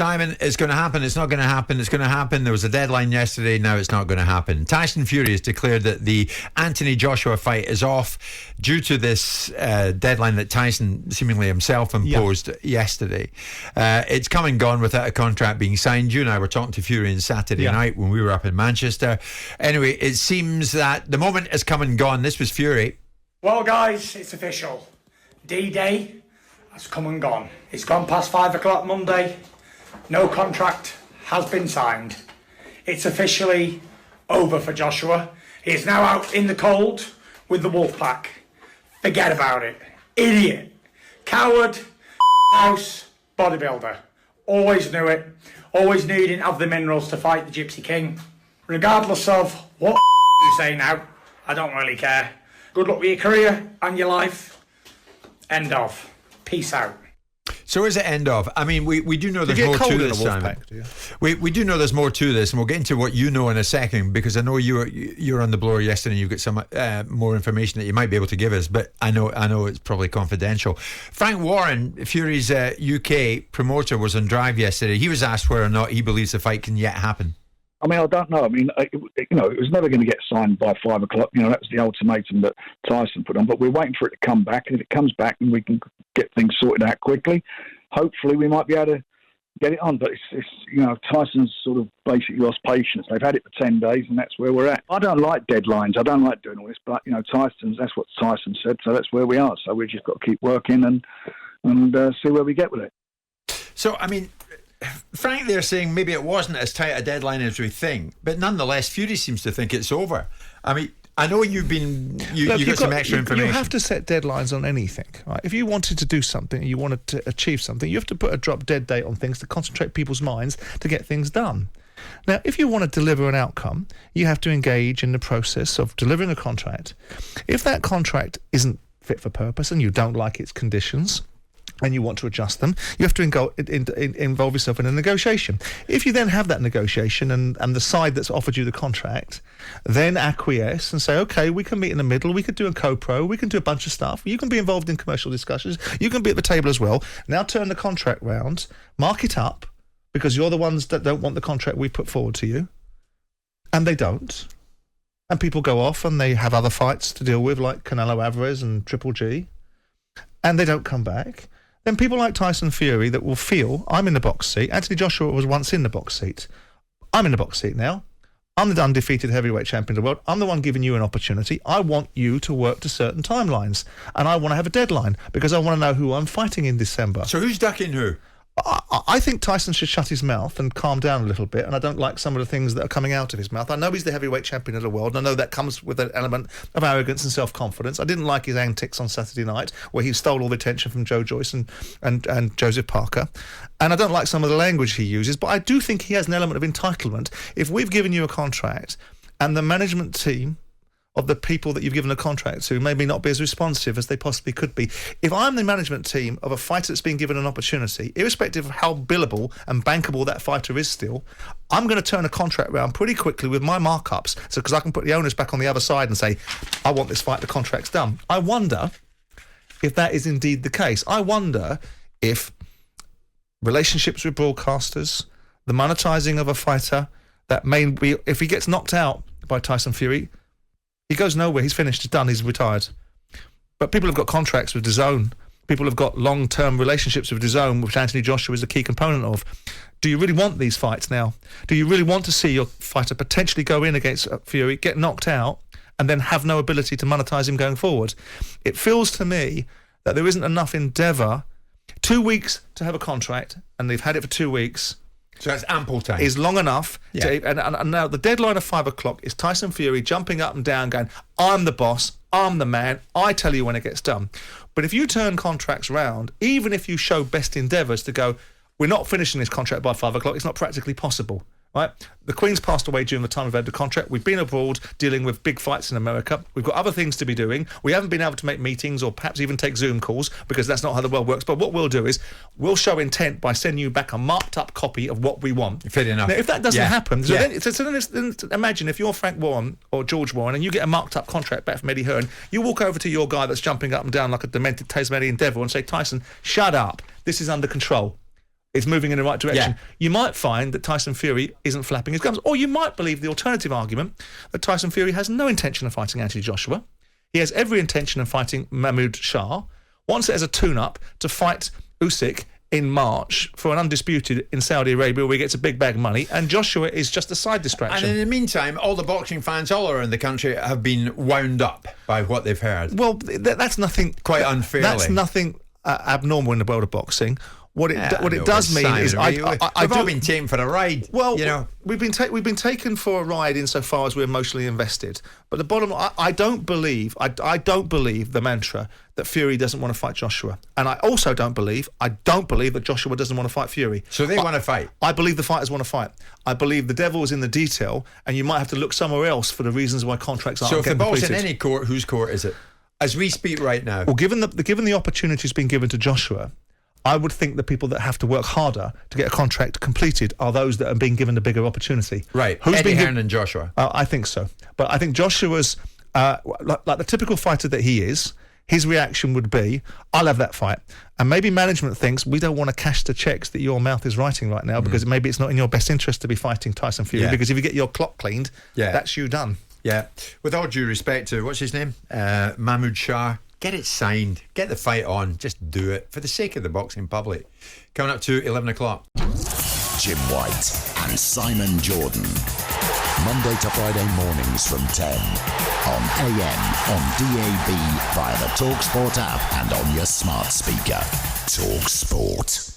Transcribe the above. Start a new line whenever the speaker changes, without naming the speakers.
Simon, it's going to happen. It's not going to happen. It's going to happen. There was a deadline yesterday. Now it's not going to happen. Tyson Fury has declared that the Anthony Joshua fight is off due to this deadline that Tyson seemingly himself imposed yesterday. It's come and gone without a contract being signed. You and I were talking to Fury on Saturday night when we were up in Manchester. Anyway, it seems that the moment has come and gone. This was Fury.
Well, guys, it's official. D-Day has come and gone. It's gone past 5 o'clock Monday. No contract has been signed. It's officially over for Joshua. He is now out in the cold with the Wolfpack. Forget about it. Idiot. Coward. House. Bodybuilder. Always knew it. Always knew he didn't have the minerals to fight the Gypsy King. Regardless of what you say now, I don't really care. Good luck with your career and your life. End of. Peace out.
So is it end of? I mean, we do know there's more to this, Simon. We do know there's more to this, and we'll get into what you know in a second, because I know you're on the blower yesterday and you've got some more information that you might be able to give us, but I know it's probably confidential. Frank Warren, Fury's UK promoter, was on Drive yesterday. He was asked whether or not he believes the fight can yet happen.
I mean, I don't know. I mean, it was never going to get signed by 5 o'clock. That was the ultimatum that Tyson put on. But we're waiting for it to come back. And if it comes back and we can get things sorted out quickly, hopefully we might be able to get it on. But it's Tyson's sort of basically lost patience. They've had it for 10 days, and that's where we're at. I don't like deadlines. I don't like doing all this. But that's what Tyson said. So that's where we are. So we've just got to keep working and see where we get with it.
So I mean, Frank, they're saying maybe it wasn't as tight a deadline as we think, but nonetheless, Fury seems to think it's over. I mean, I know you've got some extra information.
You have to set deadlines on anything. Right? If you wanted to do something, you wanted to achieve something, you have to put a drop dead date on things to concentrate people's minds to get things done. Now, if you want to deliver an outcome, you have to engage in the process of delivering a contract. If that contract isn't fit for purpose and you don't like its conditions, and you want to adjust them, you have to involve yourself in a negotiation. If you then have that negotiation and the side that's offered you the contract then acquiesce and say, okay, we can meet in the middle, we could do a co-pro, we can do a bunch of stuff, you can be involved in commercial discussions, you can be at the table as well. Now turn the contract round, mark it up, because you're the ones that don't want the contract we put forward to you, and they don't. And people go off and they have other fights to deal with, like Canelo Alvarez and Triple G, and they don't come back. Then people like Tyson Fury that will feel, I'm in the box seat. Anthony Joshua was once in the box seat. I'm in the box seat now. I'm the undefeated heavyweight champion of the world. I'm the one giving you an opportunity. I want you to work to certain timelines. And I want to have a deadline because I want to know who I'm fighting in December.
So who's ducking who?
I think Tyson should shut his mouth and calm down a little bit, and I don't like some of the things that are coming out of his mouth. I know he's the heavyweight champion of the world, and I know that comes with an element of arrogance and self-confidence. I didn't like his antics on Saturday night, where he stole all the attention from Joe Joyce and Joseph Parker, and I don't like some of the language he uses, but I do think he has an element of entitlement. If we've given you a contract, and the management team of the people that you've given a contract to maybe not be as responsive as they possibly could be. If I'm the management team of a fighter that's been given an opportunity, irrespective of how billable and bankable that fighter is still, I'm going to turn a contract around pretty quickly with my markups, so because I can put the owners back on the other side and say, I want this fight, the contract's done. I wonder if that is indeed the case. I wonder if relationships with broadcasters, the monetising of a fighter, that may be, if he gets knocked out by Tyson Fury, he goes nowhere. He's finished. He's done. He's retired. But people have got contracts with DAZN. People have got long-term relationships with DAZN, which Anthony Joshua is a key component of. Do you really want these fights now? Do you really want to see your fighter potentially go in against Fury, get knocked out, and then have no ability to monetize him going forward? It feels to me that there isn't enough endeavour. 2 weeks to have a contract, and they've had it for 2 weeks.
So that's ample time.
Is long enough. And now the deadline of 5 o'clock is Tyson Fury jumping up and down going, I'm the boss, I'm the man, I tell you when it gets done. But if you turn contracts round, even if you show best endeavours to go, we're not finishing this contract by 5 o'clock, it's not practically possible. Right? The Queen's passed away during the time we've had the contract. We've been abroad dealing with big fights in America. We've got other things to be doing. We haven't been able to make meetings or perhaps even take Zoom calls because that's not how the world works. But what we'll do is we'll show intent by sending you back a marked up copy of what we want.
Fair enough.
Now, if that doesn't happen, then imagine if you're Frank Warren or George Warren and you get a marked up contract back from Eddie Hearn, you walk over to your guy that's jumping up and down like a demented Tasmanian devil and say, Tyson, shut up. This is under control. is moving in the right direction,
Yeah.
you might find that Tyson Fury isn't flapping his gums. Or you might believe the alternative argument that Tyson Fury has no intention of fighting Anthony Joshua. He has every intention of fighting Mahmoud Shah, wants it as a tune-up to fight Usyk in March for an undisputed in Saudi Arabia where he gets a big bag of money, and Joshua is just a side distraction.
And in the meantime, all the boxing fans all around the country have been wound up by what they've heard.
Well, that's nothing...
Quite unfairly.
That's nothing abnormal in the world of boxing. What it does mean is
we've all been taken for a ride.
Well,
you know,
we've been taken for a ride insofar as we're emotionally invested. But the bottom, I don't believe the mantra that Fury doesn't want to fight Joshua, and I also don't believe that Joshua doesn't want to fight Fury.
So they want to fight.
I believe the fighters want to fight. I believe the devil is in the detail, and you might have to look somewhere else for the reasons why contracts aren't
So if the
getting
ball's
completed.
in any court, whose court is it? As we speak right now.
Well, given the opportunities being given to Joshua, I would think the people that have to work harder to get a contract completed are those that are being given the bigger opportunity.
Right.
Who's
Eddie
been
Hearn and Joshua.
I think so. But I think Joshua's, like the typical fighter that he is, his reaction would be, I'll have that fight. And maybe management thinks, we don't want to cash the checks that your mouth is writing right now because maybe it's not in your best interest to be fighting Tyson Fury, because if you get your clock cleaned, that's you done.
Yeah. With all due respect to, what's his name? Mahmoud Shah. Get it signed. Get the fight on. Just do it for the sake of the boxing public. Coming up to 11 o'clock.
Jim White and Simon Jordan. Monday to Friday mornings from 10. On AM, on DAB, via the talkSPORT app and on your smart speaker. talkSPORT.